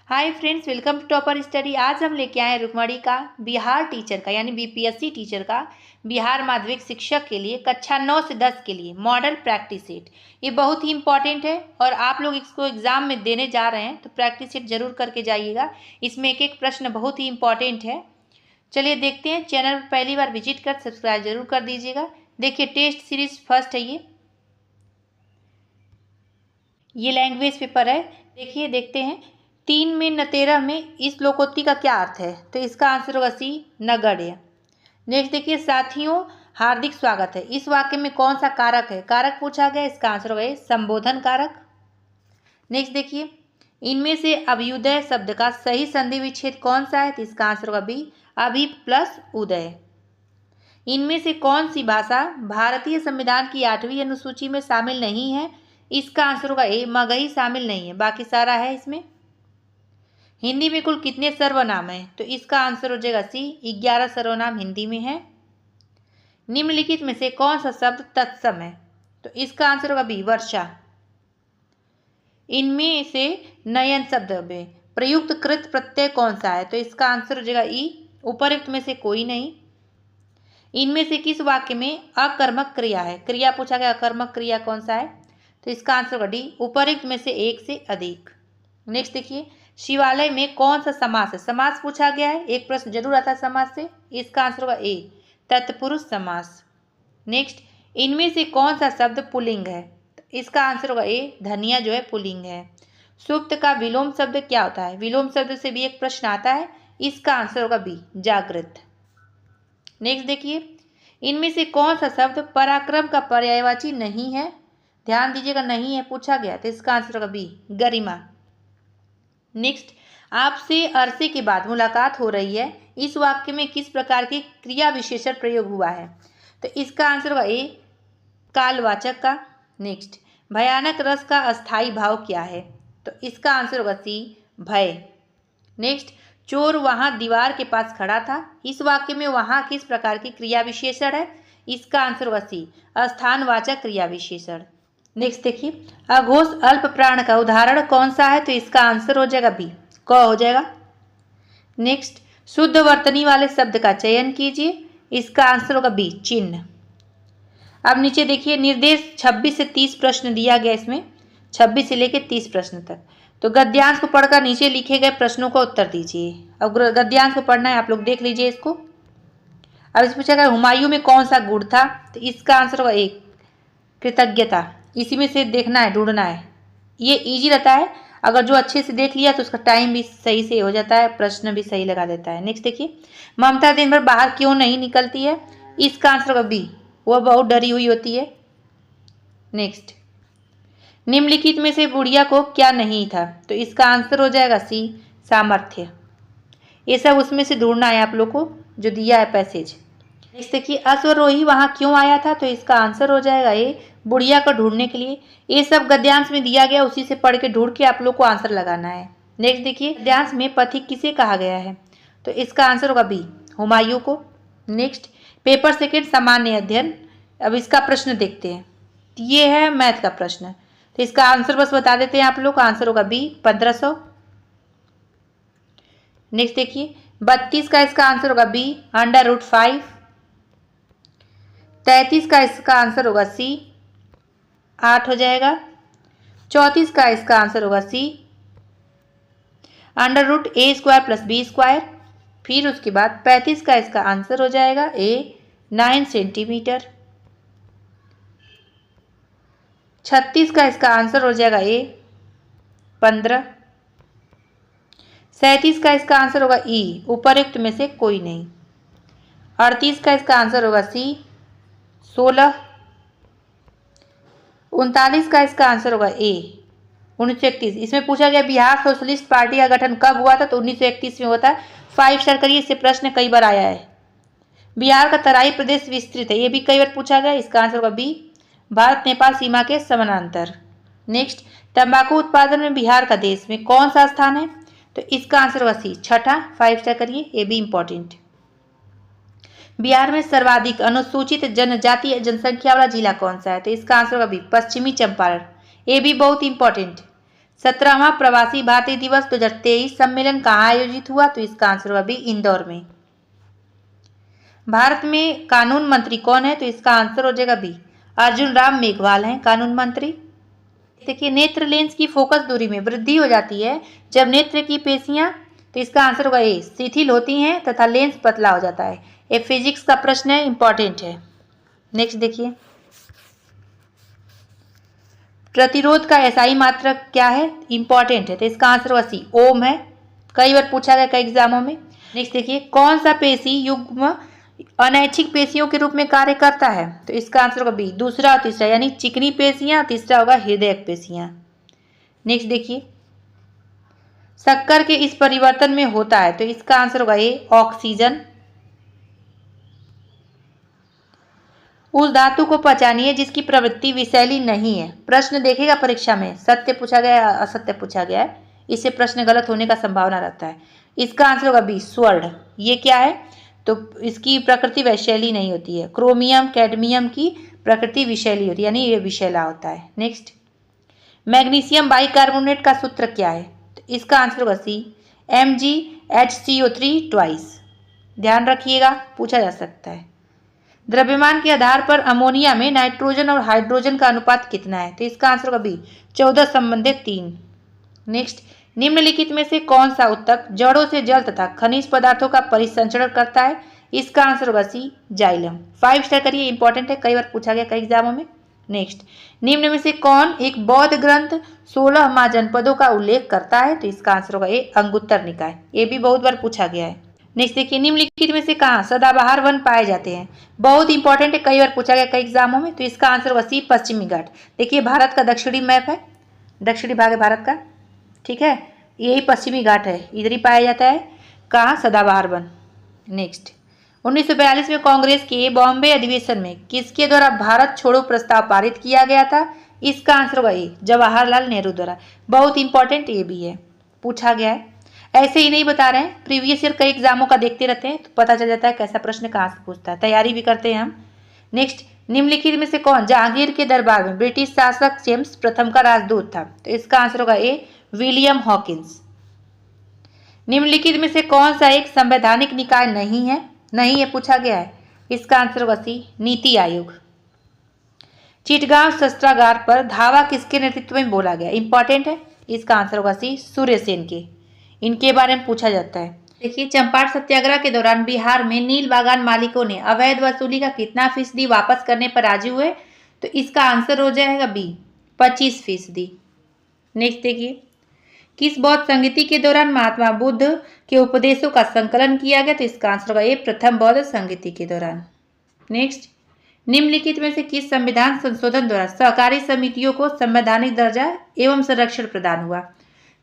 Hi friends, welcome to Topper Study. आज हम लेके आए रुक्मणी का बिहार टीचर का यानी बीपीएससी टीचर का बिहार माध्यमिक शिक्षक के लिए कक्षा 9 से 10 के लिए मॉडल प्रैक्टिस सेट। ये बहुत ही इंपॉर्टेंट है और आप लोग इसको एग्जाम में देने जा रहे हैं तो प्रैक्टिस सेट जरूर करके जाइएगा। इसमें एक एक प्रश्न बहुत ही इंपॉर्टेंट है। चलिए देखते हैं। चैनल पर पहली बार विजिट कर सब्सक्राइब जरूर कर दीजिएगा। देखिए, टेस्ट सीरीज फर्स्ट है ये लैंग्वेज पेपर है। देखिए, देखते हैं। 3 में न 13 में इस लोकोक्ति का क्या अर्थ है? तो इसका आंसर होगा सी, नगण्य। नेक्स्ट देखिए, साथियों हार्दिक स्वागत है। इस वाक्य में कौन सा कारक है? कारक पूछा गया, इसका आंसर होगा संबोधन कारक। नेक्स्ट देखिए, इनमें से अभ्युदय शब्द का सही संधि विच्छेद कौन सा है? तो इसका आंसर होगा बी, अभि प्लस उदय। इनमें से कौन सी भाषा भारतीय संविधान की 8वीं अनुसूची में शामिल नहीं है? इसका आंसर होगा ए, मगही शामिल नहीं है, बाकी सारा है इसमें। हिंदी में कुल कितने सर्वनाम हैं? तो इसका आंसर हो जाएगा सी, 11 सर्वनाम हिंदी में है। निम्नलिखित में से कौन सा शब्द तत्सम है? तो इसका आंसर होगा बी, वर्षा। इनमें से नयन शब्द में प्रयुक्त कृत प्रत्यय कौन सा है? तो इसका आंसर हो जाएगा ई, उपयुक्त में से कोई नहीं। इनमें से किस वाक्य में अकर्मक क्रिया है? क्रिया पूछा गया, अकर्मक क्रिया कौन सा है? तो इसका आंसर होगा डी, उपयुक्त में से एक से अधिक। नेक्स्ट देखिए, शिवालय में कौन सा समास है? समास पूछा गया है, एक प्रश्न जरूर आता है समास से। इसका आंसर होगा ए, तत्पुरुष समास। नेक्स्ट, इनमें से कौन सा शब्द पुल्लिंग है? तो इसका आंसर होगा ए, धनिया जो है पुल्लिंग है। सुप्त का विलोम शब्द क्या होता है? विलोम शब्द से भी एक प्रश्न आता है, इसका आंसर होगा बी, जागृत। नेक्स्ट देखिए, इनमें से कौन सा शब्द पराक्रम का पर्यायवाची नहीं है? ध्यान दीजिएगा, नहीं है पूछा गया, तो इसका आंसर होगा बी, गरिमा। नेक्स्ट, आपसे अरसे के बाद मुलाकात हो रही है, इस वाक्य में किस प्रकार की क्रिया विशेषण प्रयोग हुआ है? तो इसका आंसर होगा ए, कालवाचक का। नेक्स्ट, भयानक रस का अस्थायी भाव क्या है? तो इसका आंसर होगा सी, भय। नेक्स्ट, चोर वहां दीवार के पास खड़ा था, इस वाक्य में वहां किस प्रकार की क्रिया विशेषण है? इसका आंसर होगा सी, स्थानवाचक क्रिया विशेषण। नेक्स्ट देखिए, अघोष अल्प प्राण का उदाहरण कौन सा है? तो इसका आंसर हो जाएगा बी, क हो जाएगा। नेक्स्ट, शुद्ध वर्तनी वाले शब्द का चयन कीजिए, इसका आंसर होगा बी, चिन्ह। अब नीचे देखिए, निर्देश 26 से 30 प्रश्न दिया गया, इसमें 26 से लेकर 30 प्रश्न तक। तो गद्यांश को पढ़कर नीचे लिखे गए प्रश्नों का उत्तर दीजिए। अब गद्यांश को पढ़ना है, आप लोग देख लीजिए इसको। अब इस पूछा गया, हुमायूं में कौन सा गुण था? तो इसका आंसर होगा एक, कृतज्ञता। इसी में से देखना है, ढूंढना है। ये इजी रहता है, अगर जो अच्छे से देख लिया तो उसका टाइम भी सही से हो जाता है, प्रश्न भी सही लगा देता है। नेक्स्ट देखिए, ममता दिन भर बाहर क्यों नहीं निकलती है? इसका आंसर होगा बी, वह बहुत डरी हुई होती है। नेक्स्ट, निम्नलिखित में से बुढ़िया को क्या नहीं था? तो इसका आंसर हो जाएगा सी, सामर्थ्य। ये सब उसमें से ढूंढना है आप लोग को, जो दिया है पैसेज। नेक्स्ट देखिए, अश्वरोही वहां क्यों आया था? तो इसका आंसर हो जाएगा ए, बुढ़िया को ढूंढने के लिए। ये सब गद्यांश में दिया गया, उसी से पढ़ के ढूंढ के आप लोग को आंसर लगाना है। नेक्स्ट देखिए, गद्यांश में पथिक किसे कहा गया है? तो इसका आंसर होगा बी, हुमायूं को। नेक्स्ट, पेपर सेकेंड सामान्य अध्ययन। अब इसका प्रश्न देखते हैं। ये है मैथ का प्रश्न, तो इसका आंसर बस बता देते हैं आप लोग, आंसर होगा बी, 1500। नेक्स्ट देखिए, 32 का इसका आंसर होगा बी, √5। 33 का इसका आंसर होगा सी, 8 हो जाएगा। 34 का इसका आंसर होगा सी, √a² + b²। फिर उसके बाद 35 का इसका आंसर हो जाएगा ए, 9 सेंटीमीटर। 36 का इसका आंसर हो जाएगा ए, 15। 37 का इसका आंसर होगा ई, उपयुक्त में से कोई नहीं। 38 का इसका आंसर होगा सी, 16। 39 का इसका आंसर होगा ए, 1931। इसमें पूछा गया बिहार सोशलिस्ट पार्टी का गठन कब हुआ था? तो 1931 में होता है। 5 स्टार करिए, इससे प्रश्न कई बार आया है। बिहार का तराई प्रदेश विस्तृत है, ये भी कई बार पूछा गया, इसका आंसर होगा बी, भारत नेपाल सीमा के समानांतर। नेक्स्ट, तंबाकू उत्पादन में बिहार का देश में कौन सा स्थान है? तो इसका आंसर होगा सी, 6ठा। 5 स्टार करिए, ये भी इंपॉर्टेंट। बिहार में सर्वाधिक अनुसूचित जनजातीय जनसंख्या वाला जिला कौन सा है? तो इसका आंसर होगा बी, पश्चिमी चंपारण। ये भी बहुत इंपॉर्टेंट। 17वां प्रवासी भारतीय दिवस 2023 सम्मेलन कहाँ आयोजित हुआ? तो इसका आंसर होगा बी, इंदौर में। भारत में कानून मंत्री कौन है? तो इसका आंसर हो जाएगा बी, अर्जुन राम मेघवाल हैं कानून मंत्री। देखिए, नेत्र लेंस की फोकस दूरी में वृद्धि हो जाती है जब नेत्र की पेशियां, तो इसका आंसर होगा ए, शिथिल होती हैं तथा लेंस पतला हो जाता है। ये फिजिक्स का प्रश्न है, इंपॉर्टेंट है। नेक्स्ट देखिए, प्रतिरोध का एसआई मात्रक क्या है? इंपॉर्टेंट है, तो इसका आंसर होगा सी, ओम है। कई बार पूछा गया कई एग्जामों में। नेक्स्ट देखिए, कौन सा पेशी युग्म अनैच्छिक पेशियों के रूप में कार्य करता है? तो इसका आंसर होगा बी, दूसरा और तीसरा, यानी चिकनी पेशियां, तीसरा होगा हृदयक पेशियां। नेक्स्ट देखिए, शक्कर के इस परिवर्तन में होता है, तो इसका आंसर होगा ए, ऑक्सीजन। उस धातु को पहचानिए जिसकी प्रवृत्ति विषैली नहीं है। प्रश्न देखेगा परीक्षा में, सत्य पूछा गया है, असत्य पूछा गया है, इससे प्रश्न गलत होने का संभावना रहता है। इसका आंसर होगा बी, स्वर्ण। ये क्या है? तो इसकी प्रकृति विषैली नहीं होती है। क्रोमियम कैडमियम की प्रकृति विषैली होती है, यानी ये विषैला होता है। नेक्स्ट, मैग्नीशियम बाइकार्बोनेट का सूत्र क्या है? तो इसका आंसर होगा सी, MgHCO3 ट्वाइस। ध्यान रखिएगा, पूछा जा सकता है। द्रव्यमान के आधार पर अमोनिया में नाइट्रोजन और हाइड्रोजन का अनुपात कितना है? तो इसका आंसर होगा बी, 14 संबंधित 3। नेक्स्ट, निम्नलिखित में से कौन सा ऊतक जड़ों से जल तथा खनिज पदार्थों का परिसंचरण करता है? इसका आंसर होगा सी, जाइलम। 5 स्टार करिए, इंपॉर्टेंट है, कई बार पूछा गया कई एग्जामों में। नेक्स्ट, निम्न में से कौन एक बौद्ध ग्रंथ 16 महाजनपदों का उल्लेख करता है? तो इसका आंसर होगा ए, अंगुत्तर निकाय। ये भी बहुत बार पूछा गया है। नेक्स्ट देखिए, निम्नलिखित में से कहाँ सदाबहार वन पाए जाते हैं? बहुत इंपॉर्टेंट है, कई बार पूछा गया कई एग्जामों में। तो इसका आंसर होगा सी, पश्चिमी घाट। देखिए, भारत का दक्षिणी मैप है, दक्षिणी भाग है भारत का, ठीक है, यही पश्चिमी घाट है, इधर ही पाया जाता है। कहाँ? सदाबहार वन। नेक्स्ट, 1942 में कांग्रेस के बॉम्बे अधिवेशन में किसके द्वारा भारत छोड़ो प्रस्ताव पारित किया गया था? इसका आंसर होगा ए, जवाहरलाल नेहरू द्वारा। बहुत इंपॉर्टेंट ये भी है, पूछा गया है। ऐसे ही नहीं बता रहे हैं, प्रीवियस ईयर कई एग्जामों का देखते रहते हैं तो पता चल जाता है कैसा प्रश्न कहाँ से पूछता है, तैयारी भी करते हैं हम। नेक्स्ट, निम्नलिखित में से कौन जहांगीर के दरबार में ब्रिटिश शासक जेम्स प्रथम का राजदूत था? तो इसका आंसर होगा ए, विलियम हॉकिंस। निम्नलिखित में से कौन सा एक संवैधानिक निकाय नहीं है? नहीं है, पूछा गया है। इसका आंसर होगा सी, नीति आयोग। चिटगांव शस्त्रागार पर धावा किसके नेतृत्व में बोला गया? इंपॉर्टेंट है, इसका आंसर होगा सी, सूर्य सेन के। इनके बारे में पूछा जाता है। देखिए, चंपारण सत्याग्रह के दौरान बिहार में नील बागान मालिकों ने अवैध वसूली का कितना फीसदी वापस करने पर राजी हुए? तो इसका आंसर हो जाएगा बी, 25%। नेक्स्ट देखिए, किस बौद्ध संगीति के दौरान महात्मा बुद्ध के उपदेशों का संकलन किया गया? तो इसका आंसर होगा ए, प्रथम बौद्ध संगीति के दौरान। नेक्स्ट, निम्नलिखित में से किस संविधान संशोधन द्वारा सहकारी समितियों को संवैधानिक दर्जा एवं संरक्षण प्रदान हुआ?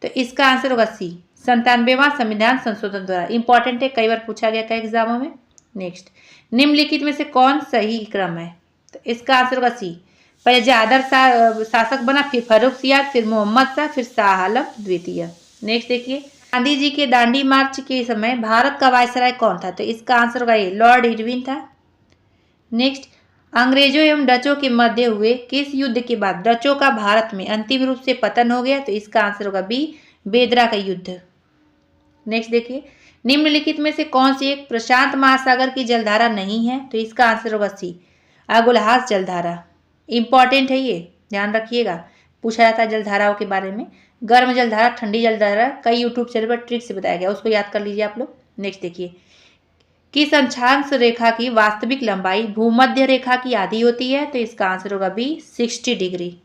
तो इसका आंसर होगा सी, 97वां संविधान संशोधन द्वारा। इंपॉर्टेंट है, कई बार पूछा गया कई एग्जामों में। नेक्स्ट, निम्नलिखित में से कौन सही क्रम है? तो इसका आंसर होगा सी, पहले जहादर शासक बना, फिर फर्रुखसियार, फिर मोहम्मद शाह, फिर शाह आलम द्वितीय। नेक्स्ट देखिए, गांधी जी के दांडी मार्च के समय भारत का वायसराय कौन था? तो इसका आंसर होगा ए, लॉर्ड इरविन था। नेक्स्ट, अंग्रेजों एवं डचों के मध्य हुए किस युद्ध के बाद डचों का भारत में अंतिम रूप से पतन हो गया? तो इसका आंसर होगा बी, बेदरा का युद्ध। नेक्स्ट देखिए, निम्नलिखित में से कौन सी एक प्रशांत महासागर की जलधारा नहीं है? तो इसका आंसर होगा सी, अगुलहास जलधारा। इंपॉर्टेंट है, ये ध्यान रखिएगा, पूछा जाता है जलधाराओं के बारे में। गर्म जलधारा, ठंडी जलधारा, कई यूट्यूब चैनल पर ट्रिक से बताया गया, उसको याद कर लीजिए आप लोग। नेक्स्ट देखिए, किस अक्षांश रेखा की वास्तविक लंबाई भूमध्य रेखा की आधी होती है? तो इसका आंसर होगा बी, 60 डिग्री।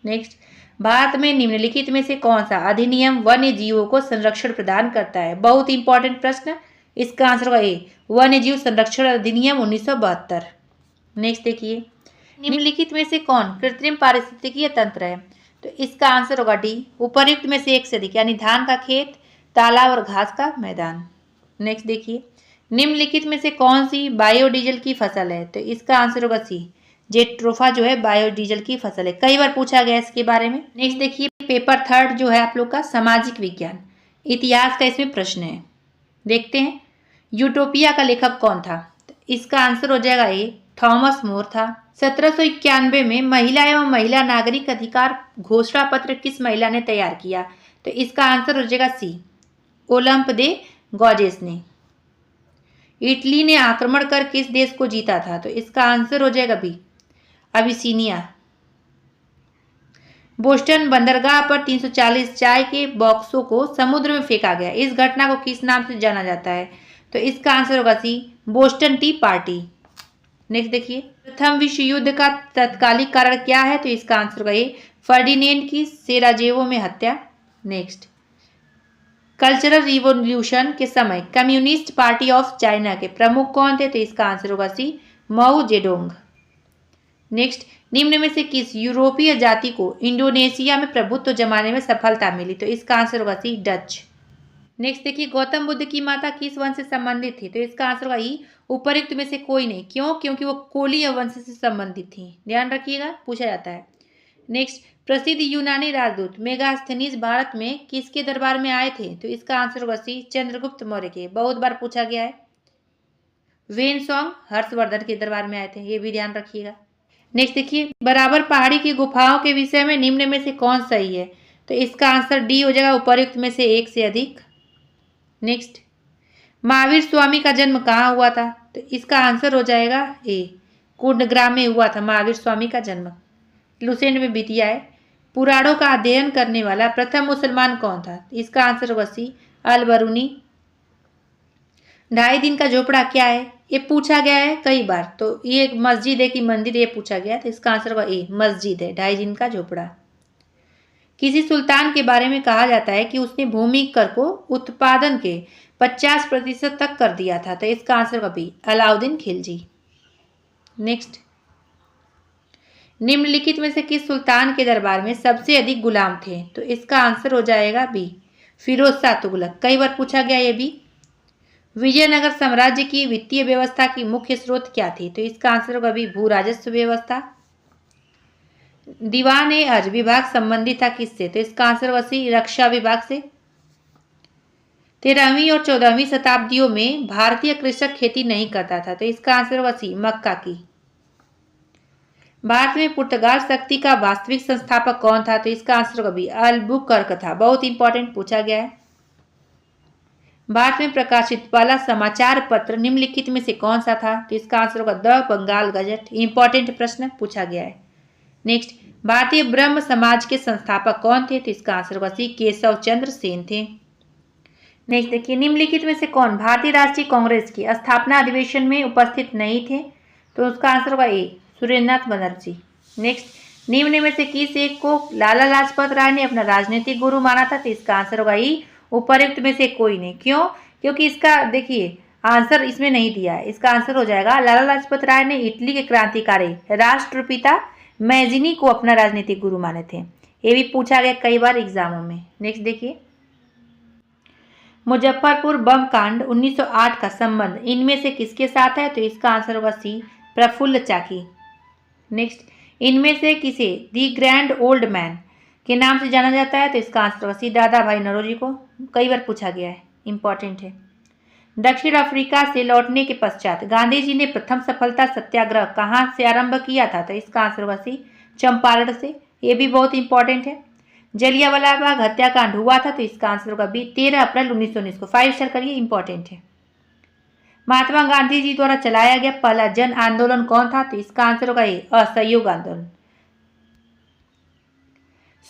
नेक्स्ट, भारत में निम्नलिखित में से कौन सा अधिनियम वन्य जीवों को संरक्षण प्रदान करता है? बहुत इंपॉर्टेंट प्रश्न, इसका आंसर होगा ए, वन्य जीव संरक्षण अधिनियम 1972। नेक्स्ट देखिए, निम्नलिखित में से कौन कृत्रिम पारिस्थितिकीय तंत्र है? तो इसका आंसर होगा डी, उपर्युक्त में से एक से अधिक, यानी धान का खेत, तालाब और घास का मैदान। नेक्स्ट देखिए, निम्नलिखित में से कौन सी बायोडीजल की फसल है? तो इसका आंसर होगा सी, जेट्रोफा जो है बायोडीजल की फसल है, कई बार पूछा गया इसके बारे में। नेक्स्ट देखिए, पेपर 3 जो है आप लोग का सामाजिक विज्ञान इतिहास का, इसमें प्रश्न है, देखते हैं। यूटोपिया का लेखक कौन था? तो इसका आंसर हो जाएगा ए, थॉमस मोर था। 1791 में महिला एवं महिला नागरिक अधिकार घोषणा पत्र किस महिला ने तैयार किया? तो इसका आंसर हो जाएगा सी, ओलंप दे गॉजेस ने। इटली ने आक्रमण कर किस देश को जीता था? तो इसका आंसर हो जाएगा बी, अबिसिनिया। बोस्टन बंदरगाह पर 340 चाय के बॉक्सों को समुद्र में फेंका गया, इस घटना को किस नाम से जाना जाता है? तो इसका आंसर होगा सी, बोस्टन टी पार्टी। नेक्स्ट देखिए, प्रथम विश्व युद्ध का तत्कालिक कारण क्या है? तो इसका आंसर होगा ए, फर्डिनेंड की सेराजेवो में हत्या। नेक्स्ट, कल्चरल रिवॉल्यूशन के समय कम्युनिस्ट पार्टी ऑफ चाइना के प्रमुख कौन थे? तो इसका आंसर होगा सी, माओ जेडोंग। नेक्स्ट, निम्न में से किस यूरोपीय जाति को इंडोनेशिया में प्रभुत्व जमाने में सफलता मिली? तो इसका आंसर होगा सी, डच। नेक्स्ट देखिए, गौतम बुद्ध की माता किस वंश से संबंधित थी? तो इसका आंसर होगा ई, उपरोक्त में से कोई नहीं। क्यों? क्योंकि वो कोलीय वंश से संबंधित थी, ध्यान रखिएगा, पूछा जाता है। नेक्स्ट, प्रसिद्ध यूनानी राजदूत मेगास्थनीज भारत में किसके दरबार में आए थे? तो इसका आंसर होगा सी, चंद्रगुप्त मौर्य के, बहुत बार पूछा गया है। वेनसोंग हर्षवर्धन के दरबार में आए थे, ये भी ध्यान रखिएगा। नेक्स्ट देखिए, बराबर पहाड़ी की गुफाओं के विषय में निम्न में से कौन सही है? तो इसका आंसर डी हो जाएगा, उपर्युक्त में से एक से अधिक। नेक्स्ट, महावीर स्वामी का जन्म कहाँ हुआ था? तो इसका आंसर हो जाएगा ए, कुंडग्राम में हुआ था महावीर स्वामी का जन्म। लुसेंट में बितिया है। पुराणों का अध्ययन करने वाला प्रथम मुसलमान कौन था? इसका आंसर होगा सी, अल बरूनी। 2.5 दिन का झोपड़ा क्या है? ये पूछा गया है कई बार, तो ये मस्जिद है कि मंदिर, ये पूछा गया, तो इसका आंसर होगा ए, मस्जिद है, 2.5 दिन का झोपड़ा। किसी सुल्तान के बारे में कहा जाता है कि उसने भूमि कर को उत्पादन के 50% तक कर दिया था, तो इसका आंसर होगा बी, अलाउद्दीन खिलजी। नेक्स्ट, निम्नलिखित में से किस सुल्तान के दरबार में सबसे अधिक गुलाम थे? तो इसका आंसर हो जाएगा बी, फिरोज शाह तुगलक, कई बार पूछा गया ये भी। विजयनगर साम्राज्य की वित्तीय व्यवस्था की मुख्य स्रोत क्या थी? तो इसका आंसर होगा बी, भू राजस्व व्यवस्था। दीवान ए हज विभाग संबंधित था किससे? तो इसका आंसर होगा सी, रक्षा विभाग से। 13वीं और 14वीं शताब्दियों में भारतीय कृषक खेती नहीं करता था, तो इसका आंसर होगा सी, मक्का की। भारत में पुर्तगाल शक्ति का वास्तविक संस्थापक कौन था? तो इसका आंसर होगा बी, अल्बुकर्क था, बहुत इंपॉर्टेंट पूछा गया है। भारत में प्रकाशित पहला समाचार पत्र निम्नलिखित में से कौन सा था? तो इसका आंसर होगा द बंगाल गजट, इंपॉर्टेंट प्रश्न पूछा गया है। नेक्स्ट, भारतीय ब्रह्म समाज के संस्थापक कौन थे? तो इसका आंसर होगा सी, केशव चंद्र सेन थे। नेक्स्ट देखिए, निम्नलिखित में से कौन भारतीय राष्ट्रीय कांग्रेस की स्थापना अधिवेशन में उपस्थित नहीं थे? तो उसका आंसर होगा ए, सुरेंद्रनाथ बनर्जी। नेक्स्ट, निम्न में से किस एक को लाला लाजपत राय ने अपना राजनीतिक गुरु माना था? तो इसका आंसर होगा ई, उपर्युक्त में से कोई नहीं। क्यों? क्योंकि इसका देखिए आंसर इसमें नहीं दिया है, इसका आंसर हो जाएगा लाला लाजपत राय ने इटली के क्रांतिकारी राष्ट्रपिता मैजिनी को अपना राजनीतिक गुरु माने थे, ये भी पूछा गया कई बार एग्जामों में। नेक्स्ट देखिए, मुजफ्फरपुर बम कांड 1908 का संबंध इनमें से किसके साथ है? तो इसका आंसर होगा सी, प्रफुल्ल चाकी। नेक्स्ट, इनमें से किसे दी ग्रैंड ओल्ड मैन के नाम से जाना जाता है? तो इसका आंसर होगा सी, दादा भाई नौरोजी को, कई बार पूछा गया है, इंपॉर्टेंट है। दक्षिण अफ्रीका से लौटने के पश्चात गांधी जी ने प्रथम सफलता सत्याग्रह कहाँ से आरंभ किया था? तो इसका आंसर होगा सी, चंपारण से, ये भी बहुत इंपॉर्टेंट है। जलियांवाला बाग हत्याकांड हुआ था? तो इसका आंसर होगा बी, 13 अप्रैल 1919 को, 5 स्टार करिए, इंपॉर्टेंट है। महात्मा गांधी जी द्वारा चलाया गया पहला जन आंदोलन कौन था? तो इसका आंसर होगा ए, असहयोग आंदोलन।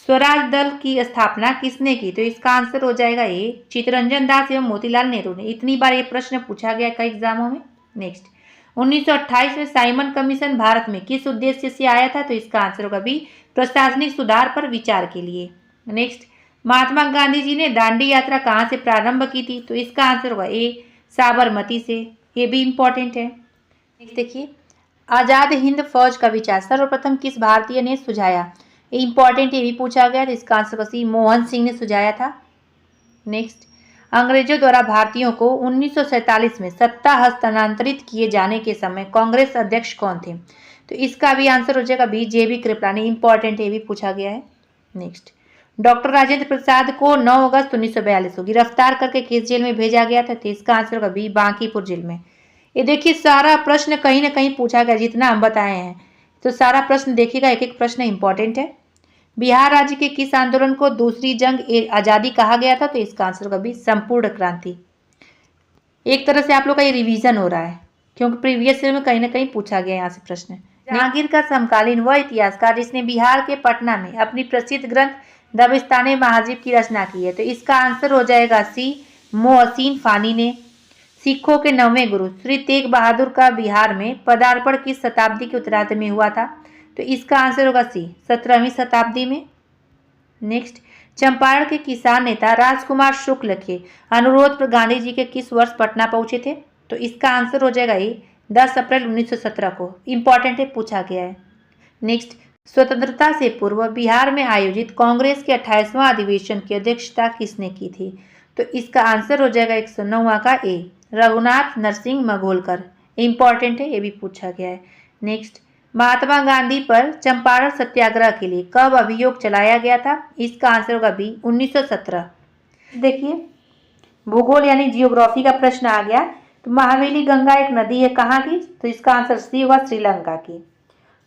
स्वराज दल की स्थापना किसने की? तो इसका आंसर हो जाएगा ए, चित्तरंजन दास एवं मोतीलाल नेहरू ने। इतनी बार ये प्रश्न पूछा गया कई एग्जामों में। नेक्स्ट, 1928 में साइमन कमीशन भारत में किस उद्देश्य से आया था? तो इसका आंसर होगा बी, प्रशासनिक सुधार पर विचार के लिए। नेक्स्ट, महात्मा गांधी जी ने दांडी यात्रा कहाँ से प्रारंभ की थी? तो इसका आंसर होगा ए, साबरमती से, ये भी इंपॉर्टेंट है। नेक्स्ट देखिए, आजाद हिंद फौज का विचार सर्वप्रथम किस भारतीय ने सुझाया? इंपॉर्टेंट, ये भी पूछा गया, तो इसका आंसर सी, मोहन सिंह ने सुझाया था। नेक्स्ट, अंग्रेजों द्वारा भारतीयों को 1947 में सत्ता हस्तांतरित किए जाने के समय कांग्रेस अध्यक्ष कौन थे? तो इसका भी आंसर हो जाएगा बी, जे.बी. कृपलानी, इंपॉर्टेंट, ये भी पूछा गया है। नेक्स्ट, डॉक्टर राजेंद्र प्रसाद को 9 अगस्त 1942 को गिरफ्तार करके किस जेल में भेजा गया था? तो इसका आंसर होगा बी, बांकीपुर जेल में। ये देखिए सारा प्रश्न कहीं ना कहीं पूछा गया, जितना हम बताए हैं तो सारा प्रश्न देखिएगा, एक एक प्रश्न इंपॉर्टेंट है। बिहार राज्य के किस आंदोलन को दूसरी जंग आज़ादी कहा गया था? तो इसका आंसर होगा बी, संपूर्ण क्रांति। एक तरह से आप लोग का ये रिवीजन हो रहा है, क्योंकि प्रीवियस ईयर में कहीं ना कहीं पूछा गया यहाँ से प्रश्न। जहांगीर का समकालीन वह इतिहासकार जिसने बिहार के पटना में अपनी प्रसिद्ध ग्रंथ दबिस्ताने महाजीब की रचना की है? तो इसका आंसर हो जाएगा सी, मोहसिन फानी ने। सिखों के 9वें गुरु श्री तेग बहादुर का बिहार में पदार्पण किस शताब्दी के उत्तरार्ध में हुआ था? तो इसका आंसर होगा सी, 17वीं शताब्दी में। नेक्स्ट, चंपारण के किसान नेता राजकुमार शुक्ल के अनुरोध पर गांधी जी के किस वर्ष पटना पहुंचे थे? तो इसका आंसर हो जाएगा ये 10 अप्रैल 1917 को। इंपॉर्टेंट है, पूछा गया है। नेक्स्ट, स्वतंत्रता से पूर्व बिहार में आयोजित कांग्रेस के 28वां अधिवेशन की अध्यक्षता किसने की थी? तो इसका आंसर हो जाएगा 109वां का ए, रघुनाथ नरसिंह मघोलकर। इंपॉर्टेंट है, ये भी पूछा गया है। नेक्स्ट, महात्मा गांधी पर चंपारण सत्याग्रह के लिए कब अभियोग चलाया गया था? इसका आंसर होगा बी, 1917। देखिए, भूगोल यानी जियोग्राफी का प्रश्न आ गया। तो महावेली गंगा एक नदी है कहाँ की? तो इसका आंसर सी होगा, श्रीलंका की।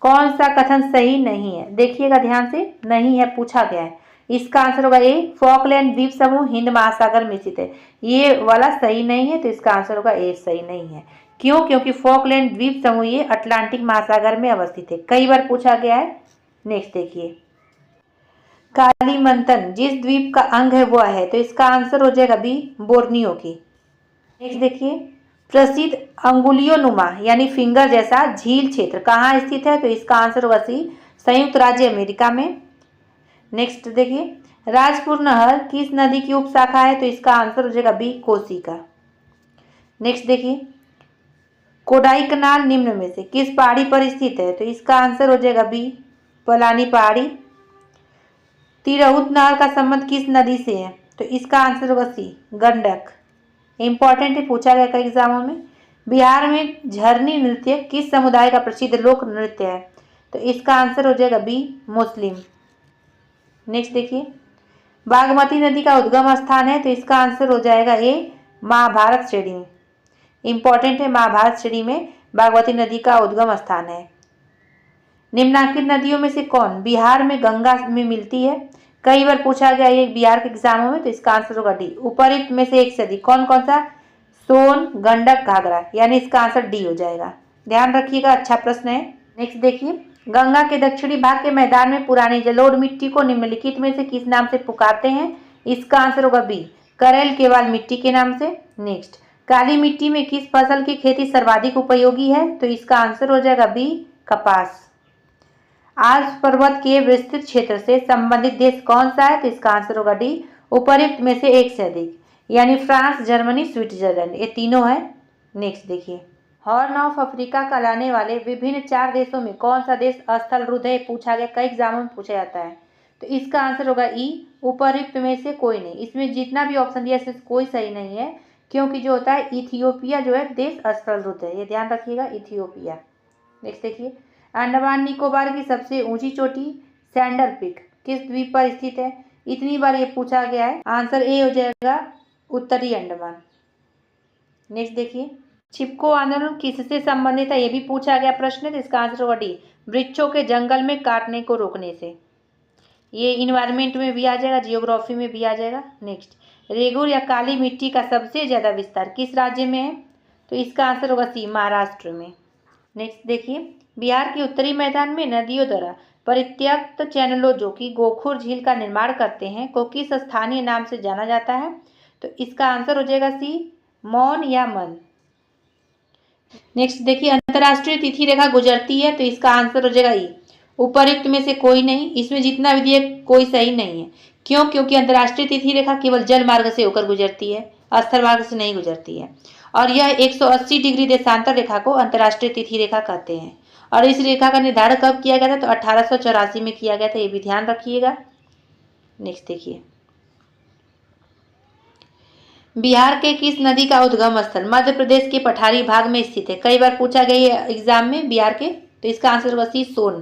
कौन सा कथन सही नहीं है? देखिएगा ध्यान से, नहीं है पूछा गया है। इसका आंसर होगा ए, फॉकलैंड द्वीप समूह हिंद महासागर में स्थित है। ये वाला सही नहीं है, तो इसका आंसर होगा ए, सही नहीं है। क्यों? क्योंकि फॉकलैंड द्वीप समूह ये अटलांटिक महासागर में अवस्थित है, कई बार पूछा गया है। नेक्स्ट देखिए, कालीमंथन जिस द्वीप का अंग है वह है? तो इसका आंसर हो जाएगा बी, बोर्नियो की। नेक्स्ट देखिए, प्रसिद्ध अंगुलियों नुमा यानी फिंगर जैसा झील क्षेत्र कहाँ स्थित है? तो इसका आंसर होगा सी, संयुक्त राज्य अमेरिका में। नेक्स्ट देखिए, राजपुर नहर किस नदी की उपशाखा है? तो इसका आंसर हो जाएगा बी, कोसी का। नेक्स्ट देखिए, कोडाईकनाल निम्न में से किस पहाड़ी पर स्थित है? तो इसका आंसर हो जाएगा बी, पलानी पहाड़ी। तिरहुत नहर का संबंध किस नदी से है? तो इसका आंसर होगा सी, गंडक। इंपॉर्टेंट है, पूछा गया कई एग्जामों में। बिहार में झरनी नृत्य किस समुदाय का प्रसिद्ध लोक नृत्य है? तो इसका आंसर हो जाएगा बी, मुस्लिम। नेक्स्ट देखिए, बागमती नदी का उद्गम स्थान है? तो इसका आंसर हो जाएगा ए, महाभारत श्रेणी में। इंपॉर्टेंट है, महाभारत श्रेणी में बागमती नदी का उद्गम स्थान है। निम्नलिखित नदियों में से कौन बिहार में गंगा में मिलती है? कई बार पूछा गया ये बिहार के एग्जामों में। तो इसका आंसर होगा डी, उपरोक्त में से एक से अधिक। कौन कौन सा? सोन, गंडक, घाघरा, यानी इसका आंसर डी हो जाएगा। ध्यान रखिएगा, अच्छा प्रश्न है। नेक्स्ट देखिए, गंगा के दक्षिणी भाग के मैदान में पुरानी जलोढ़ मिट्टी को निम्नलिखित में से किस नाम से पुकारते हैं? इसका आंसर होगा बी, करेल केवाल मिट्टी के नाम से। नेक्स्ट, काली मिट्टी में किस फसल की खेती सर्वाधिक उपयोगी है? तो इसका आंसर हो जाएगा बी, कपास। आल्प्स पर्वत के विस्तृत क्षेत्र से संबंधित देश कौन सा है? तो इसका आंसर होगा डी, उपर्युक्त में से एक से अधिक, यानी फ्रांस, जर्मनी, स्विट्जरलैंड, ये तीनों है। नेक्स्ट देखिए, हॉर्न ऑफ अफ्रीका कहलाने वाले विभिन्न 4 देशों में कौन सा देश स्थलरुद्ध है? पूछा गया, कई एग्जामों में पूछा जाता है। तो इसका आंसर होगा ई, उपर्युक्त में से कोई नहीं। इसमें जितना भी ऑप्शन दिया है कोई सही नहीं है, क्योंकि जो होता है इथियोपिया जो है देश स्थलरुद्ध है, ये ध्यान रखिएगा, इथियोपिया। नेक्स्ट देखिए, अंडमान निकोबार की सबसे ऊंची चोटी सैंडल पीक किस द्वीप पर स्थित है? इतनी बार ये पूछा गया है, आंसर ए हो जाएगा, उत्तरी अंडमान। नेक्स्ट देखिए, चिपको आंदोलन किससे संबंधित है? ये भी पूछा गया प्रश्न है, तो इसका आंसर होगा डी, वृक्षों के जंगल में काटने को रोकने से। ये इन्वायरमेंट में भी आ जाएगा, जियोग्राफी में भी आ जाएगा। नेक्स्ट, रेगुर या काली मिट्टी का सबसे ज्यादा विस्तार किस राज्य में है? तो इसका आंसर होगा सी, महाराष्ट्र में। नेक्स्ट देखिए, बिहार के उत्तरी मैदान में नदियों द्वारा परित्यक्त चैनलों जो कि गोखुर झील का निर्माण करते हैं को किस स्थानीय नाम से जाना जाता है? तो इसका आंसर हो जाएगा सी, मौन या मन। नेक्स्ट देखिए, अंतर्राष्ट्रीय तिथि रेखा गुजरती है? तो इसका आंसर हो जाएगा ई, उपर्युक्त में से कोई नहीं। इसमें जितना भी दिया कोई सही नहीं है। क्यों? क्योंकि अंतर्राष्ट्रीय तिथि रेखा केवल जल मार्ग से होकर गुजरती है, स्थल मार्ग से नहीं गुजरती है। और यह 180 डिग्री देशांतर रेखा को अंतर्राष्ट्रीय तिथि रेखा कहते हैं। और इस रेखा का निर्धारण कब किया गया था? तो 1884 में किया गया था, ये भी ध्यान रखिएगा। नेक्स्ट देखिए, बिहार के किस नदी का उद्गम स्थल मध्य प्रदेश के पठारी भाग में स्थित है? कई बार पूछा गया है एग्जाम में बिहार के। तो इसका आंसर होगा सी, सोन।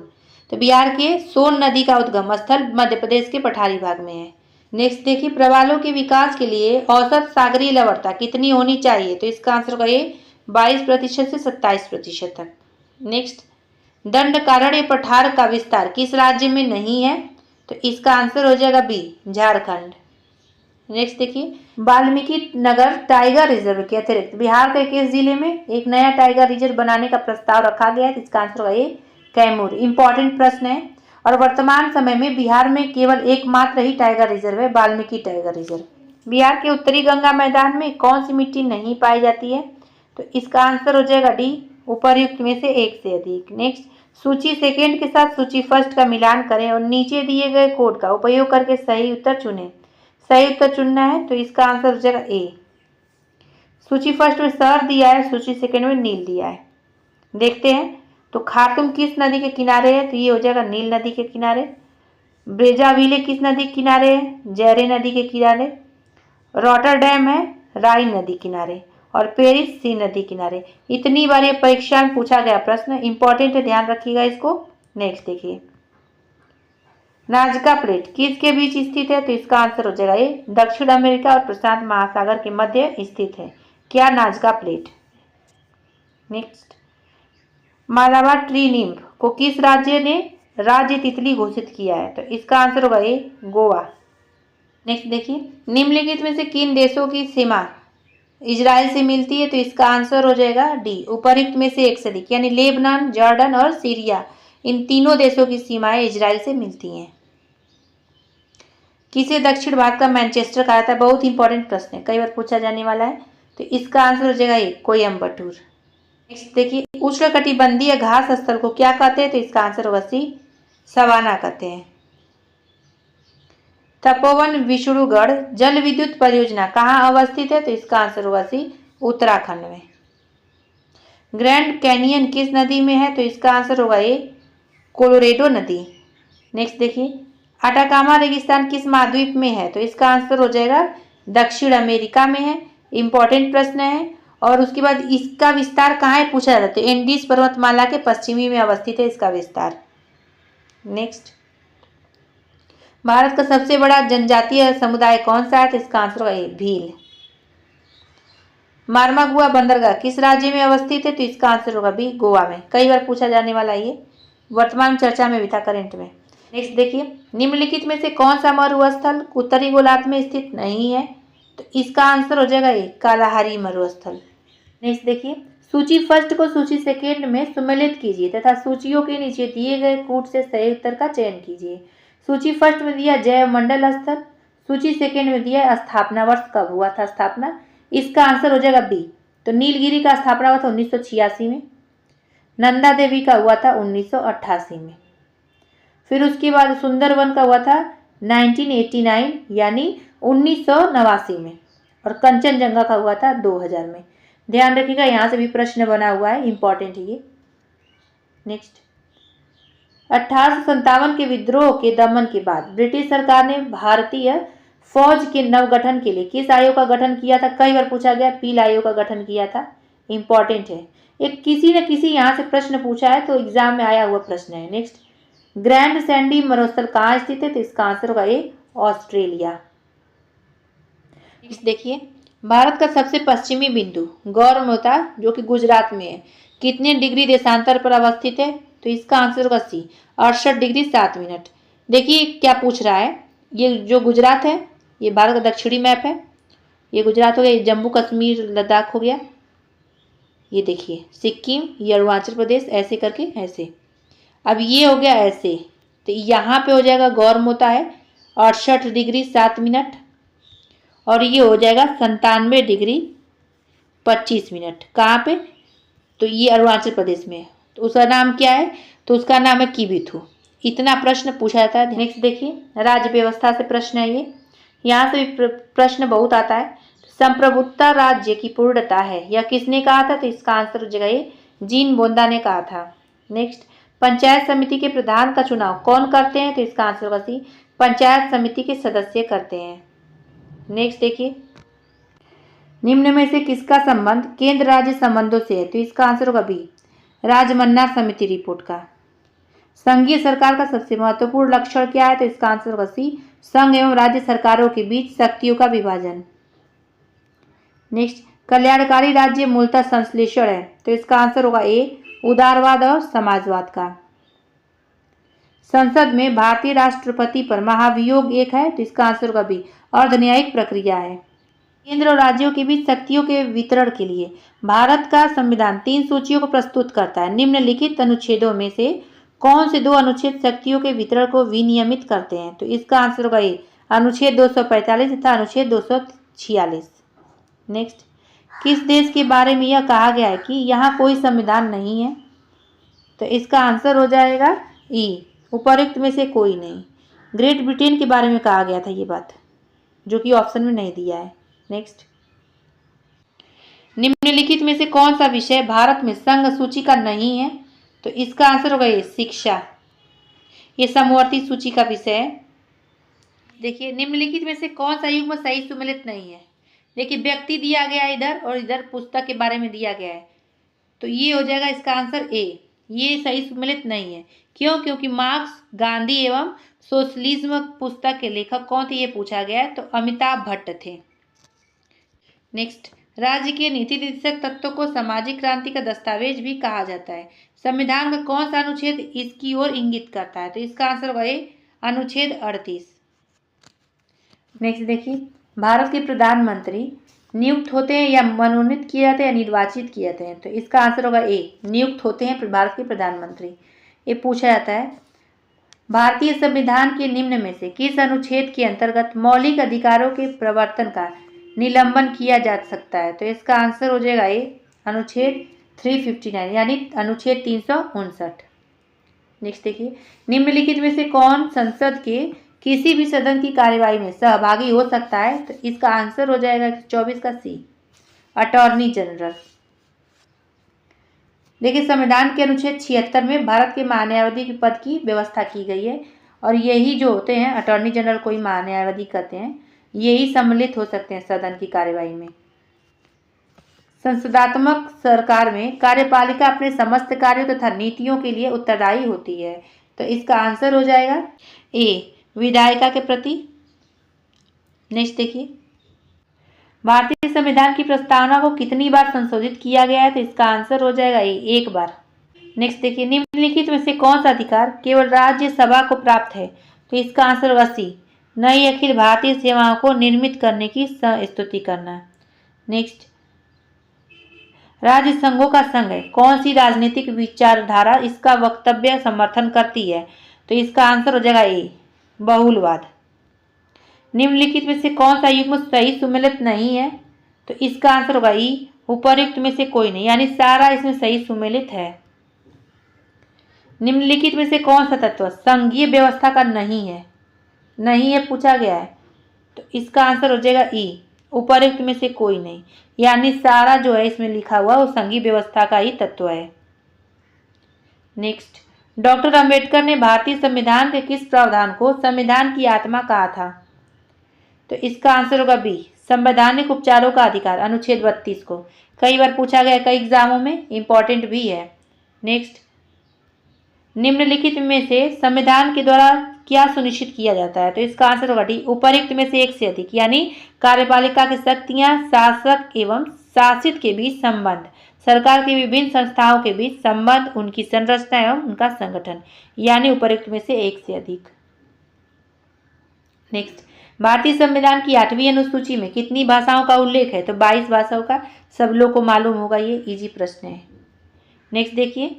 तो बिहार के सोन नदी का उद्गम स्थल मध्य प्रदेश के पठारी भाग में है। नेक्स्ट देखिए, प्रवालों के विकास के लिए औसत सागरीय लवणता कितनी होनी चाहिए? तो इसका आंसर होगा ए, 22% से 27% तक। नेक्स्ट, दंडकारण्य पठार का विस्तार किस राज्य में नहीं है? तो इसका आंसर हो जाएगा बी, झारखंड। नेक्स्ट देखिए, वाल्मीकि नगर टाइगर रिजर्व के अतिरिक्त बिहार के किस जिले में एक नया टाइगर रिजर्व बनाने का प्रस्ताव रखा गया है? तो इसका आंसर होगा ए, कैमूर। इंपॉर्टेंट प्रश्न है। और वर्तमान समय में बिहार में केवल एकमात्र ही टाइगर रिजर्व है, वाल्मीकि टाइगर रिजर्व। बिहार के उत्तरी गंगा मैदान में कौन सी मिट्टी नहीं पाई जाती है? तो इसका आंसर हो जाएगा डी, उपर्युक्त में से एक से अधिक। नेक्स्ट, सूची सेकेंड के साथ सूची फर्स्ट का मिलान करें और नीचे दिए गए कोड का उपयोग करके सही उत्तर चुनें। सही उत्तर चुनना है तो इसका आंसर हो जाएगा ए। सूची फर्स्ट में सर दिया है, सूची सेकेंड में नील दिया है। देखते हैं, तो खार्तुम किस नदी के किनारे है? तो ये हो जाएगा नील नदी के किनारे। ब्रेजाविले किस नदी के किनारे है? जैरे नदी के किनारे। रॉटरडैम है राइन नदी किनारे। और पेरिस सी नदी किनारे। इतनी बार ये परीक्षा में पूछा गया प्रश्न, इंपॉर्टेंट है, ध्यान रखिएगा इसको। नेक्स्ट देखिए, नाजका प्लेट किसके बीच स्थित है? तो इसका आंसर हो जाएगा ये, दक्षिण अमेरिका और प्रशांत महासागर के मध्य स्थित है। क्या? Nazca plate. Next, Malabar tree निम्ब को किस राज्य ने राज्य तितली घोषित किया है? तो इसका आंसर होगा ए, गोवा। नेक्स्ट देखिए, निम्नलिखित में से किन देशों की सीमा इजराइल से मिलती है? तो इसका आंसर हो जाएगा डी, उपर्युक्त में से एक से अधिक, यानी लेबनान, जॉर्डन और सीरिया, इन तीनों देशों की सीमाएं इजराइल से मिलती हैं। किसे दक्षिण भारत का मैनचेस्टर कहा जाता है? बहुत इंपॉर्टेंट प्रश्न है, कई बार पूछा जाने वाला है। तो इसका आंसर हो जाएगा ए, कोयम्बटूर। नेक्स्ट देखिए, उष्णकटिबंधीय घास स्थल को क्या कहते हैं? तो इसका आंसर होगा सी, सवाना कहते हैं। तपोवन विष्णुगढ़ जल विद्युत परियोजना कहाँ अवस्थित है? तो इसका आंसर होगा सी, उत्तराखंड में। ग्रैंड कैनियन किस नदी में है? तो इसका आंसर होगा ए, कोलोरेडो नदी। नेक्स्ट देखिए, अटाकामा रेगिस्तान किस महाद्वीप में है? तो इसका आंसर हो जाएगा दक्षिण अमेरिका में है। इंपॉर्टेंट प्रश्न है। और उसके बाद इसका विस्तार कहाँ है पूछा जाता है? एंडीज पर्वतमाला के पश्चिमी में अवस्थित है इसका विस्तार। नेक्स्ट, भारत का सबसे बड़ा जनजातीय समुदाय कौन सा है? तो इसका आंसर होगा ए, भील। मार्मागुआ बंदरगाह किस राज्य में अवस्थित है? तो इसका आंसर होगा बी, गोवा में। कई बार पूछा जाने वाला ये, वर्तमान चर्चा में भी था, करंट में। नेक्स्ट देखिए, निम्नलिखित में से कौन सा मरुस्थल उत्तरी गोलार्ध में स्थित नहीं है? तो इसका आंसर हो जाएगा ए, कालाहारी मरुस्थल। नेक्स्ट देखिए, सूची फर्स्ट को सूची सेकेंड में सम्मिलित कीजिए तथा सूचियों के नीचे दिए गए कूट से सही उत्तर का चयन कीजिए। सूची फर्स्ट में दिया जैव मंडल स्थल, सूची सेकेंड में दिया स्थापना वर्ष कब हुआ था स्थापना, इसका आंसर हो जाएगा बी। तो नीलगिरी का स्थापना हुआ था 1986 में, नंदा देवी का हुआ था 1988 में, फिर उसके बाद सुंदरवन का हुआ था 1989 यानी 1989 में, और कंचनजंगा का हुआ था 2000 में। ध्यान रखिएगा, यहाँ से भी प्रश्न बना हुआ है, इंपॉर्टेंट है ये। नेक्स्ट, 1857 के विद्रोह के दमन के बाद ब्रिटिश सरकार ने भारतीय फौज के नवगठन के लिए किस आयोग का गठन किया था? कई बार पूछा गया, पील आयोग का गठन किया था। इंपॉर्टेंट है, एक किसी न किसी यहाँ से प्रश्न पूछा है, तो एग्जाम में आया हुआ प्रश्न है। नेक्स्ट, ग्रैंड सैंडी मरुस्थल कहाँ स्थित है? तो इसका आंसर होगा ए, ऑस्ट्रेलिया। नेक्स्ट देखिए, भारत का सबसे पश्चिमी बिंदु गौरमोता जो कि गुजरात में है, कितने डिग्री देशांतर पर अवस्थित है? तो इसका आंसर होगा सी, 68 डिग्री 7 मिनट। देखिए क्या पूछ रहा है, ये जो गुजरात है ये भारत का दक्षिणी मैप है, ये गुजरात हो गया, ये जम्मू कश्मीर लद्दाख हो गया, ये देखिए सिक्किम, ये अरुणाचल प्रदेश, ऐसे करके ऐसे। अब ये हो गया ऐसे, तो यहाँ पे हो जाएगा गौरमोता है 68 डिग्री 7 मिनट, और ये हो जाएगा 97 डिग्री 25 मिनट। कहाँ पे? तो ये अरुणाचल प्रदेश में है। तो उसका नाम क्या है? तो उसका नाम है किबिथु। इतना प्रश्न पूछा जाता है। नेक्स्ट देखिए, राज्य व्यवस्था से प्रश्न है ये, यहाँ से भी प्रश्न बहुत आता है। संप्रभुता राज्य की पूर्णता है, यह किसने कहा था? तो इसका आंसर हो जाएगा ये, जीन बोंदा ने कहा था। नेक्स्ट, पंचायत समिति के प्रधान का चुनाव कौन करते हैं? तो इसका आंसर होगा सी, पंचायत समिति के सदस्य करते हैं। नेक्स्ट देखिए, निम्न में से किसका संबंध केंद्र राज्य संबंधों से है? तो इसका आंसर होगा बी, राजमन्ना समिति रिपोर्ट का। संघीय सरकार का सबसे महत्वपूर्ण लक्षण क्या है? तो इसका आंसर होगा सी, संघ एवं राज्य सरकारों के बीच शक्तियों का विभाजन। नेक्स्ट, कल्याणकारी राज्य मूलतः संश्लेषण है, तो इसका आंसर होगा ए, उदारवाद और समाजवाद का। संसद में भारतीय राष्ट्रपति पर महाभियोग 1 है, तो इसका आंसर होगा बी, अर्धन्यायिक प्रक्रिया है। केंद्र और राज्यों के बीच शक्तियों के वितरण के लिए भारत का संविधान 3 सूचियों को प्रस्तुत करता है। निम्नलिखित अनुच्छेदों में से कौन से 2 अनुच्छेद शक्तियों के वितरण को विनियमित करते हैं? तो इसका आंसर होगा ए, अनुच्छेद 245 तथा अनुच्छेद 246। नेक्स्ट, किस देश के बारे में यह कहा गया है कि यहाँ कोई संविधान नहीं है? तो इसका आंसर हो जाएगा ई, उपरोक्त में से कोई नहीं। ग्रेट ब्रिटेन के बारे में कहा गया था ये बात, जो कि ऑप्शन में नहीं दिया है। नेक्स्ट, निम्नलिखित में से कौन सा विषय भारत में संघ सूची का नहीं है? तो इसका आंसर होगा ये, शिक्षा। ये समवर्ती सूची का विषय है। देखिए, निम्नलिखित में से कौन सा युग्म सही सुमेलित नहीं है? देखिए, व्यक्ति दिया गया है इधर और इधर पुस्तक के बारे में दिया गया है, तो ये हो जाएगा इसका आंसर ए, ये सही सुमेलित नहीं है। क्यों? क्योंकि मार्क्स, गांधी एवं सोशलिज्म पुस्तक के लेखक कौन थे ये पूछा गया है, तो अमिताभ भट्ट थे। नेक्स्ट, राज्य के नीति निर्देशक तत्वों को सामाजिक क्रांति का दस्तावेज भी कहा जाता है। संविधान का कौन सा अनुच्छेद इसकी ओर इंगित करता है? तो इसका आंसर होगा ए, अनुच्छेद 38। नेक्स्ट देखिए, भारत के प्रधानमंत्री नियुक्त होते हैं या मनोनीत किए जाते हैं या निर्वाचित किए जाते हैं? तो इसका आंसर होगा ए, नियुक्त होते हैं भारत के प्रधानमंत्री। ये पूछा जाता है, भारतीय संविधान के निम्न में से किस अनुच्छेद के अंतर्गत मौलिक अधिकारों के प्रवर्तन का निलंबन किया जा सकता है? तो इसका आंसर हो जाएगा ए, अनुच्छेद 359 यानी अनुच्छेद 359। नेक्स्ट देखिए, निम्नलिखित में से कौन संसद के किसी भी सदन की कार्यवाही में सहभागी हो सकता है? तो इसका आंसर हो जाएगा 24 का सी, अटॉर्नी जनरल। देखिए, संविधान के अनुच्छेद 76 में भारत के महान्यायवादी के पद की व्यवस्था की गई है और यही जो होते हैं अटॉर्नी जनरल को ही महान्यायवादी कहते हैं, यही सम्मिलित हो सकते हैं सदन की कार्यवाही में। संसदात्मक सरकार में कार्यपालिका अपने समस्त कार्यों तथा नीतियों के लिए उत्तरदायी होती है, तो इसका आंसर हो जाएगा ए, विधायिका के प्रति। नेक्स्ट देखिए, भारतीय संविधान की प्रस्तावना को कितनी बार संशोधित किया गया है? तो इसका आंसर हो जाएगा ए, 1 बार। नेक्स्ट देखिए, निम्नलिखित में से कौन सा अधिकार केवल राज्यसभा को प्राप्त है? तो इसका आंसर होगा सी, नई अखिल भारतीय सेवाओं को निर्मित करने की स्तुति करना। नेक्स्ट, राज्य संघों का संघ है, कौन सी राजनीतिक विचारधारा इसका वक्तव्य समर्थन करती है? तो इसका आंसर हो जाएगा ए, बहुलवाद। निम्नलिखित में से कौन सा युग्म सही सुमेलित नहीं है? तो इसका आंसर होगा ई, उपर्युक्त में से कोई नहीं, यानी सारा इसमें सही सुमेलित है। निम्नलिखित में से कौन सा तत्व संघीय व्यवस्था का नहीं है? नहीं है पूछा गया है, तो इसका आंसर हो जाएगा ई, उपर्युक्त में से कोई नहीं, यानी सारा जो है इसमें लिखा हुआ वो संघीय व्यवस्था का ही तत्व है। नेक्स्ट, डॉक्टर अंबेडकर ने भारतीय संविधान के किस प्रावधान को संविधान की आत्मा कहा था? तो इसका आंसर होगा बी, संवैधानिक उपचारों का अधिकार, अनुच्छेद 32 को। कई बार पूछा गया, कई एग्जामों में इंपॉर्टेंट भी है। नेक्स्ट, निम्नलिखित में से संविधान के द्वारा क्या सुनिश्चित किया जाता है? तो इसका आंसर होगा डी, उपर्युक्त में से एक से अधिक, यानी कार्यपालिका की शक्तियां, शासक एवं शासित के बीच संबंध, सरकार की विभिन्न संस्थाओं के बीच संबंध, उनकी संरचना एवं उनका संगठन, यानी उपर्युक्त में से एक से अधिक। नेक्स्ट, भारतीय संविधान की 8वीं अनुसूची में कितनी भाषाओं का उल्लेख है? तो 22 भाषाओं का, सब लोग को मालूम होगा, ये इजी प्रश्न है। नेक्स्ट देखिए,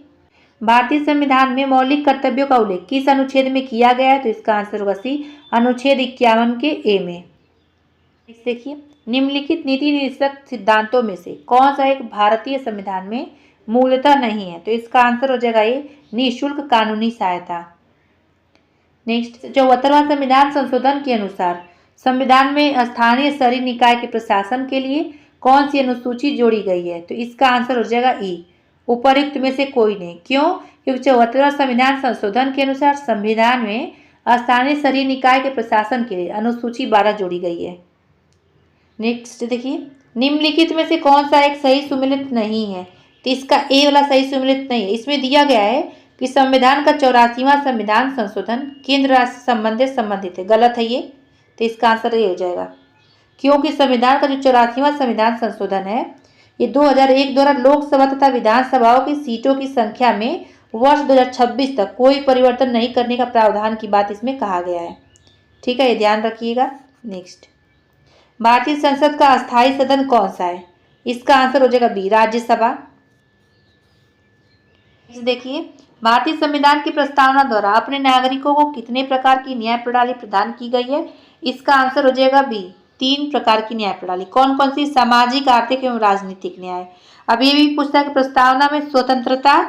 भारतीय संविधान में मौलिक कर्तव्यों का उल्लेख किस अनुच्छेद में किया गया है? तो इसका आंसर होगा सी, अनुच्छेद 51 के ए में। नेक्स्ट देखिए, निम्नलिखित नीति निर्देशक सिद्धांतों में से कौन सा एक भारतीय संविधान में मूलतः नहीं है? तो इसका आंसर हो जाएगा ए, निःशुल्क कानूनी सहायता। नेक्स्ट, 74वां संविधान संशोधन के अनुसार संविधान में स्थानीय स्तरीय निकाय के प्रशासन के लिए कौन सी अनुसूची जोड़ी गई है? तो इसका आंसर हो जाएगा ई, उपर्युक्त में से कोई नहीं। क्यों? क्योंकि 74वां संविधान संशोधन के अनुसार संविधान में स्थानीय स्तरीय निकाय के प्रशासन के लिए अनुसूची 12 जोड़ी गई है। नेक्स्ट देखिए, निम्नलिखित में से कौन सा एक सही सुमेलित नहीं है? तो इसका ए वाला सही सुमेलित नहीं है। इसमें दिया गया है कि संविधान का 84वां संविधान संशोधन केंद्र राष्ट्र संबंधित है, गलत है ये, तो इसका आंसर ये हो जाएगा। क्योंकि संविधान का जो 84वां संविधान संशोधन है ये 2001 द्वारा लोकसभा तथा विधानसभाओं की सीटों की संख्या में वर्ष 2026 तक कोई परिवर्तन नहीं करने का प्रावधान की बात इसमें कहा गया है। ठीक है, ये ध्यान रखिएगा। नेक्स्ट, भारतीय संसद का अस्थायी सदन कौन सा है? इसका आंसर हो जाएगा बी, राज्यसभा। देखिए, भारतीय संविधान की प्रस्तावना द्वारा अपने नागरिकों को कितने प्रकार की न्याय प्रणाली प्रदान की गई है? इसका आंसर हो जाएगा बी, 3 प्रकार की न्याय प्रणाली। कौन कौन सी? सामाजिक, आर्थिक एवं राजनीतिक न्याय। अब ये भी पूछता है कि प्रस्तावना में स्वतंत्रता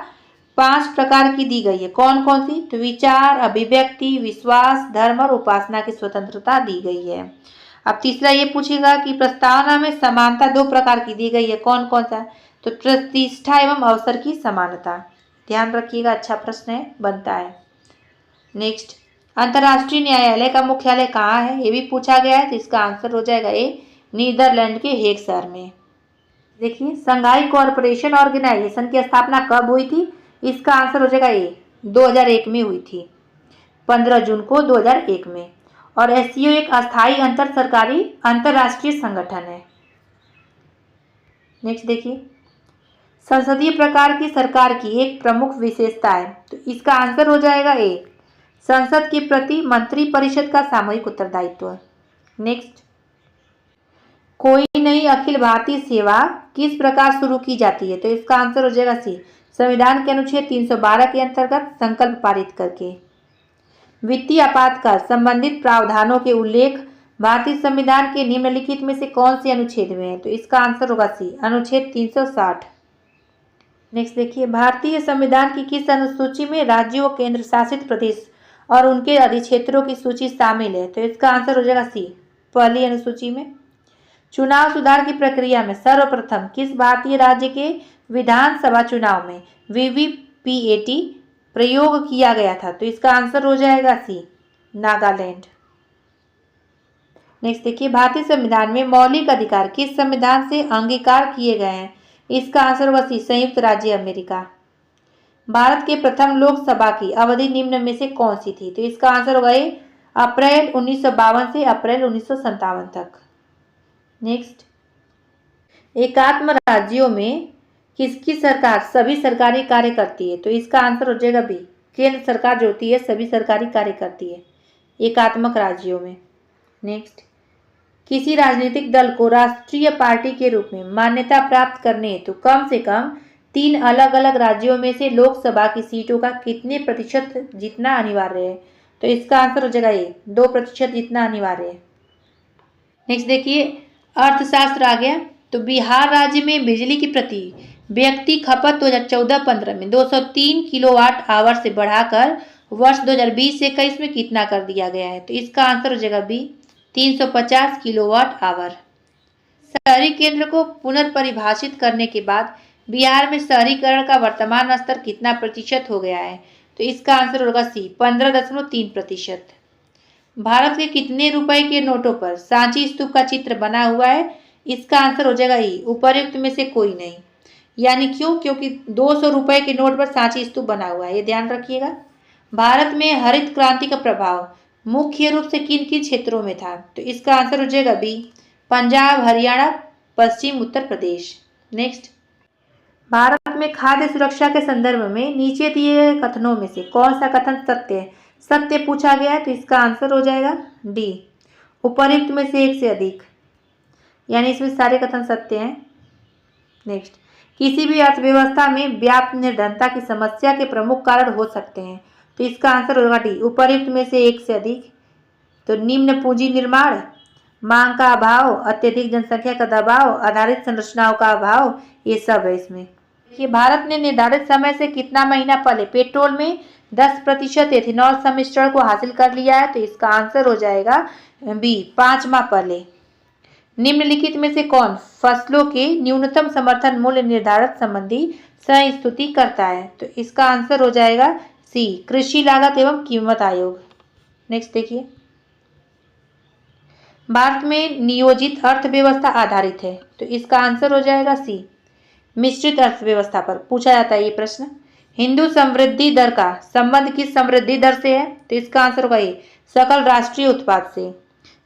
5 प्रकार की दी गई है। कौन कौन सी? तो विचार, अभिव्यक्ति, विश्वास, धर्म और उपासना की स्वतंत्रता दी गई है। अब तीसरा ये पूछेगा कि प्रस्तावना में समानता 2 प्रकार की दी गई है। कौन कौन सा? तो प्रतिष्ठा एवं अवसर की समानता। ध्यान रखिएगा, अच्छा प्रश्न है, बनता है। नेक्स्ट, अंतर्राष्ट्रीय न्यायालय का मुख्यालय कहाँ है? ये भी पूछा गया है, तो इसका आंसर हो जाएगा ए, नीदरलैंड के हेग शहर में। देखिए, संघाई कोऑपरेशन ऑर्गेनाइजेशन की स्थापना कब हुई थी? इसका आंसर हो जाएगा ए, 2001 में हुई थी, 15 जून को 2001 में। और एससीओ एक अस्थायी अंतर सरकारी अंतर्राष्ट्रीय संगठन है। नेक्स्ट देखिए, संसदीय प्रकार की सरकार की एक प्रमुख विशेषता है, तो इसका आंसर हो जाएगा ए, संसद के प्रति मंत्री परिषद का सामूहिक उत्तरदायित्व। नेक्स्ट, कोई नई अखिल भारतीय सेवा किस प्रकार शुरू की जाती है? तो इसका आंसर हो जाएगा सी, संविधान के अनुच्छेद 312 के अंतर्गत संकल्प पारित करके। वित्तीय आपातकाल संबंधित प्रावधानों के उल्लेख भारतीय संविधान के निम्नलिखित में से कौन से अनुच्छेद में है? तो इसका आंसर होगा सी, अनुच्छेद 360। नेक्स्ट देखिए, भारतीय संविधान की किस अनुसूची में राज्यों व केंद्र शासित प्रदेश और उनके अधिक्षेत्रों की सूची शामिल है? तो इसका आंसर हो जाएगा सी, पहली अनुसूची में। चुनाव सुधार की प्रक्रिया में सर्वप्रथम किस भारतीय राज्य के विधानसभा चुनाव में वीवीपीएटी प्रयोग किया गया था? तो इसका आंसर हो जाएगा सी, नागालैंड। नेक्स्ट देखिए, भारतीय संविधान में मौलिक अधिकार किस संविधान से अंगीकार किए गए हैं? इसका आंसर होगा सी, संयुक्त राज्य अमेरिका। भारत के प्रथम लोकसभा की अवधि निम्न में से कौन सी थी? तो इसका आंसर होगा ए, अप्रैल 1952 से अप्रैल 1957 तक। नेक्स्ट, एकात्म राज्यों में किसकी सरकार सभी सरकारी कार्य करती है? तो इसका आंसर हो जाएगा बी, केंद्र सरकार जो होती है सभी सरकारी कार्य करती है एकात्मक राज्यों में। नेक्स्ट, किसी राजनीतिक दल को राष्ट्रीय पार्टी के रूप में मान्यता प्राप्त करने हेतु कम से कम 3 अलग अलग राज्यों में से लोकसभा की सीटों का कितने प्रतिशत जीतना अनिवार्य है? तो इसका आंसर हो जाएगा ए, 2% जीतना अनिवार्य है। नेक्स्ट देखिए, अर्थशास्त्र आ गया। तो बिहार राज्य में बिजली की प्रति व्यक्ति खपत 2014-15 में 203 किलोवाट आवर से बढ़ाकर वर्ष 2020-21 में कितना कर दिया गया है? तो इसका आंसर हो जाएगा बी, 350 किलोवाट आवर। शहरी केंद्र को पुनर्परिभाषित करने के बाद बिहार में शहरीकरण का वर्तमान स्तर कितना प्रतिशत हो गया है? तो इसका आंसर होगा सी, 15.3%। भारत के कितने रुपए के नोटों पर सांची स्तूप का चित्र बना हुआ है? इसका आंसर हो जाएगा ई, उपर्युक्त में से कोई नहीं। यानी क्यों? क्योंकि 200 रुपए के नोट पर सांची स्तूप बना हुआ है, ये ध्यान रखिएगा। भारत में हरित क्रांति का प्रभाव मुख्य रूप से किन किन क्षेत्रों में था? तो इसका आंसर हो जाएगा बी, पंजाब, हरियाणा, पश्चिम उत्तर प्रदेश। नेक्स्ट, भारत में खाद्य सुरक्षा के संदर्भ में नीचे दिए गए कथनों में से कौन सा कथन सत्य है? सत्य पूछा गया है, तो इसका आंसर हो जाएगा डी, उपर्युक्त में से एक से अधिक। यानी इसमें सारे कथन सत्य हैं। नेक्स्ट, किसी भी अर्थव्यवस्था में व्याप्त निर्धनता की समस्या के प्रमुख कारण हो सकते हैं? तो इसका आंसर होगा डी, उपर्युक्त में से एक से अधिक। तो निम्न पूंजी निर्माण, मांग का अभाव, अत्यधिक जनसंख्या का दबाव, आधारित संरचनाओं का अभाव, ये सब है इसमें। देखिए, भारत ने निर्धारित समय से कितना महीना पहले पेट्रोल में 10% एथेनॉल सम्मिश्रण को हासिल कर लिया है? तो इसका आंसर हो जाएगा बी, 5 माह पहले। निम्नलिखित में से कौन फसलों के न्यूनतम समर्थन मूल्य निर्धारण संबंधी संस्तुति करता है? तो इसका आंसर हो जाएगा सी, कृषि लागत एवं कीमत आयोग। नेक्स्ट देखिए, भारत में नियोजित अर्थव्यवस्था आधारित है, तो इसका आंसर हो जाएगा सी, मिश्रित अर्थव्यवस्था पर पूछा जाता है ये प्रश्न। हिंदू समृद्धि दर का संबंध किस समृद्धि दर से है? तो इसका आंसर होगा ए, सकल राष्ट्रीय उत्पाद से।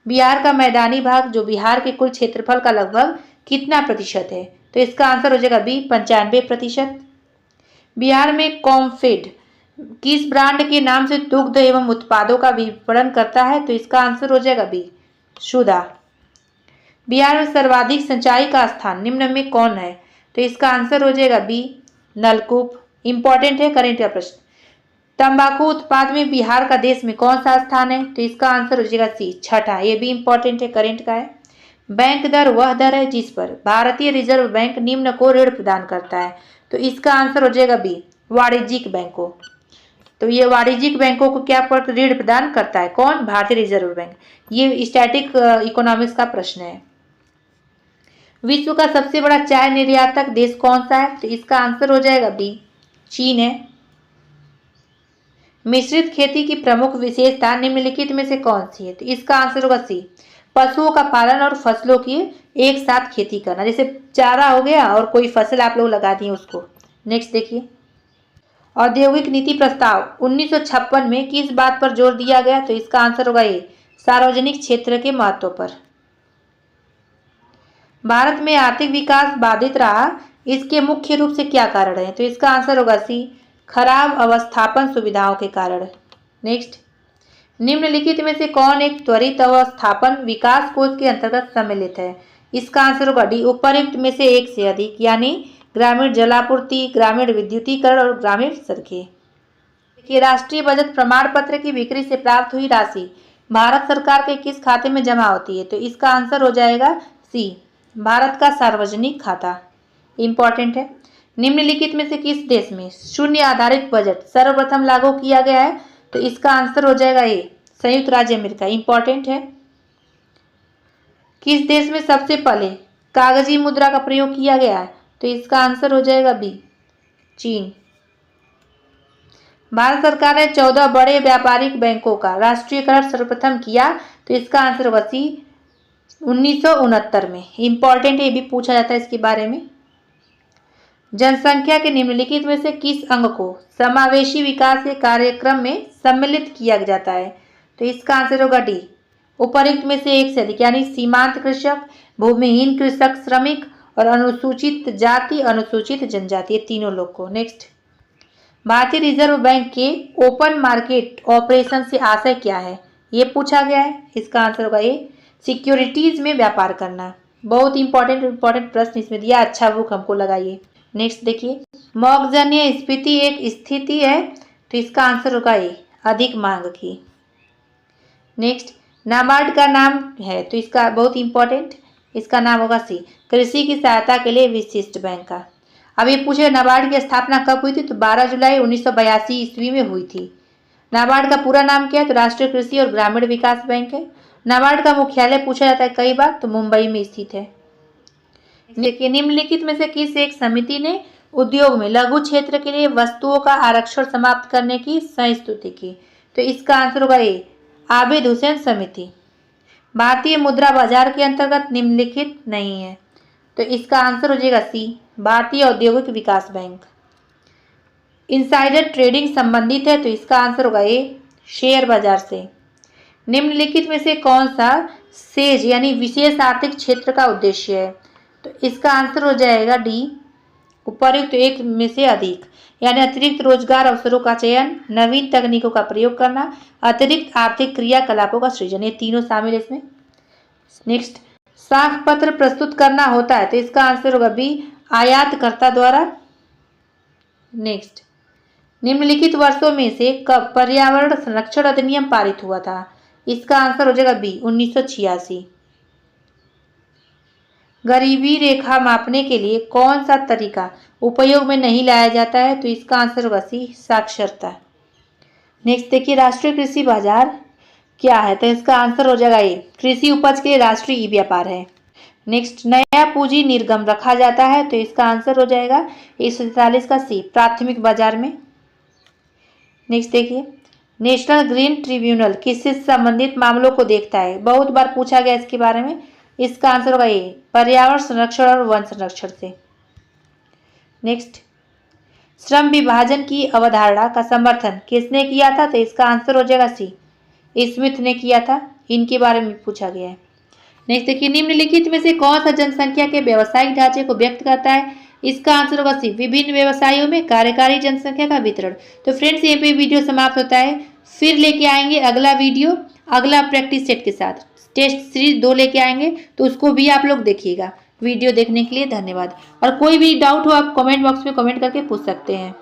बिहार का मैदानी भाग जो बिहार के कुल क्षेत्रफल का लगभग कितना प्रतिशत है? तो इसका आंसर हो जाएगा बी 95%। बिहार में कॉम्फेड किस ब्रांड के नाम से दुग्ध एवं उत्पादों का विपणन करता है? तो इसका आंसर हो जाएगा बी सुधा। बिहार में सर्वाधिक सिंचाई का स्थान निम्न में कौन है? तो इसका आंसर हो जाएगा बी नलकूप। इंपॉर्टेंट है, करंट का प्रश्न। तंबाकू उत्पाद में बिहार का देश में कौन सा स्थान है? तो इसका आंसर हो जाएगा सी छठा। ये भी इंपॉर्टेंट है, करंट का है। बैंक दर वह दर है जिस पर भारतीय रिजर्व बैंक निम्न को ऋण प्रदान करता है। तो इसका आंसर हो जाएगा बी वाणिज्यिक बैंकों। तो ये वाणिज्यिक बैंकों को क्या ऋण प्रदान करता है? कौन? भारतीय रिजर्व बैंक। ये स्टैटिक इकोनॉमिक्स का प्रश्न है। विश्व का सबसे बड़ा चाय निर्यातक देश कौन सा है? तो इसका आंसर हो जाएगा बी चीन है। मिश्रित खेती की प्रमुख विशेषता निम्नलिखित में से कौन सी है? तो इसका आंसर होगा सी पशुओं का पालन और फसलों की एक साथ खेती करना। जैसे चारा हो गया और कोई फसल आप लोग लगा दिए उसको। नेक्स्ट देखिए, औद्योगिक नीति प्रस्ताव 1956 में किस बात पर जोर दिया गया? तो इसका आंसर होगा ए सार्वजनिक क्षेत्र के महत्व पर। भारत में आर्थिक विकास बाधित रहा, इसके मुख्य रूप से क्या कारण है? तो इसका आंसर होगा सी खराब अवस्थापन सुविधाओं के कारण। नेक्स्ट, निम्नलिखित में से कौन एक त्वरित अवस्थापन विकास कोष के अंतर्गत सम्मिलित है? इसका आंसर होगा डी उपरोक्त में से एक से अधिक, यानी ग्रामीण जलापूर्ति, ग्रामीण विद्युतीकरण और ग्रामीण सड़कें। देखिए, राष्ट्रीय बजट प्रमाण पत्र की बिक्री से प्राप्त हुई राशि भारत सरकार के किस खाते में जमा होती है? तो इसका आंसर हो जाएगा सी भारत का सार्वजनिक खाता। इंपॉर्टेंट है। निम्नलिखित में से किस देश में शून्य आधारित बजट सर्वप्रथम लागू किया गया है? तो इसका आंसर हो जाएगा ए संयुक्त राज्य अमेरिका। इंपॉर्टेंट है। किस देश में सबसे पहले कागजी मुद्रा का प्रयोग किया गया है? तो इसका आंसर हो जाएगा बी चीन। भारत सरकार ने 14 बड़े व्यापारिक बैंकों का राष्ट्रीयकरण सर्वप्रथम किया। तो इसका आंसर होगा सी 1969 में। इंपॉर्टेंट है, ये भी पूछा जाता है इसके बारे में। जनसंख्या के निम्नलिखित में से किस अंग को समावेशी विकास के कार्यक्रम में सम्मिलित किया जाता है? तो इसका आंसर होगा डी उपरोक्त में से एक से अधिक, यानी सीमांत कृषक, भूमिहीन कृषक, श्रमिक और अनुसूचित जाति, अनुसूचित जनजाति, ये तीनों लोग को। नेक्स्ट, भारतीय रिजर्व बैंक के ओपन मार्केट ऑपरेशन से आशय क्या है? ये पूछा गया है। इसका आंसर होगा ए सिक्योरिटीज में व्यापार करना। बहुत इंपॉर्टेंट प्रश्न इसमें दिया, अच्छा बुक हमको लगाइए। नेक्स्ट देखिए, मौसमजन्य स्फीति एक स्थिति है। तो इसका आंसर होगा ए अधिक मांग की। नेक्स्ट, नाबार्ड का नाम है, तो इसका बहुत इंपॉर्टेंट, इसका नाम होगा सी कृषि की सहायता के लिए विशिष्ट बैंक का। अब ये पूछे नाबार्ड की स्थापना कब हुई थी? तो 12 जुलाई 1982 ईस्वी में हुई थी। नाबार्ड का पूरा नाम क्या है? तो राष्ट्रीय कृषि और ग्रामीण विकास बैंक है। नाबार्ड का मुख्यालय पूछा जाता है कई बार, तो मुंबई में स्थित है। देखिए, निम्नलिखित में से किस एक समिति ने उद्योग में लघु क्षेत्र के लिए वस्तुओं का आरक्षण समाप्त करने की संस्तुति की? तो इसका आंसर होगा ए आबिद हुसैन समिति। भारतीय मुद्रा बाजार के अंतर्गत निम्नलिखित नहीं है। तो इसका आंसर हो जाएगा सी भारतीय औद्योगिक विकास बैंक। इनसाइडर ट्रेडिंग संबंधित है, तो इसका आंसर होगा ए शेयर बाजार से। निम्नलिखित में से कौन सा सेज यानी विशेष आर्थिक क्षेत्र का उद्देश्य है? तो इसका आंसर हो जाएगा डी उपरोक्त एक में से अधिक, यानी अतिरिक्त रोजगार अवसरों का चयन, नवीन तकनीकों का प्रयोग करना, अतिरिक्त आर्थिक क्रियाकलापों का सृजन, ये तीनों शामिल है इसमें। नेक्स्ट, साख पत्र प्रस्तुत करना होता है, तो इसका आंसर होगा बी आयातकर्ता द्वारा। नेक्स्ट, निम्नलिखित वर्षों में से कब पर्यावरण संरक्षण अधिनियम पारित हुआ था? इसका आंसर हो जाएगा बी 1986। गरीबी रेखा मापने के लिए कौन सा तरीका उपयोग में नहीं लाया जाता है? तो इसका आंसर होगा सी साक्षरता। नेक्स्ट देखिए, राष्ट्रीय कृषि बाजार क्या है? तो इसका आंसर हो जाएगा ए कृषि उपज के लिए राष्ट्रीय ई व्यापार है। नेक्स्ट, नया पूंजी निर्गम रखा जाता है, तो इसका आंसर हो जाएगा 147 का सी प्राथमिक बाजार में। नेक्स्ट देखिए, नेशनल ग्रीन ट्रिब्यूनल किससे संबंधित मामलों को देखता है? बहुत बार पूछा गया इसके बारे में। इसका आंसर होगा ए पर्यावरण संरक्षण और वन संरक्षण से। नेक्स्ट, श्रम विभाजन की अवधारणा का समर्थन किसने किया था? तो इसका आंसर हो जाएगा सी स्मिथ ने किया था। इनके बारे में पूछा गया है। नेक्स्ट देखिए, निम्नलिखित में से कौन सा जनसंख्या के व्यावसायिक ढांचे को व्यक्त करता है? इसका आंसर होगा सी, विभिन्न व्यवसायों में कार्यकारी जनसंख्या का वितरण। तो फ्रेंड्स, ये पे वीडियो समाप्त होता है। फिर लेके आएंगे अगला वीडियो अगला प्रैक्टिस सेट के साथ। टेस्ट सीरीज 2 लेके आएंगे, तो उसको भी आप लोग देखिएगा। वीडियो देखने के लिए धन्यवाद। और कोई भी डाउट हो आप कमेंट बॉक्स में कमेंट करके पूछ सकते हैं।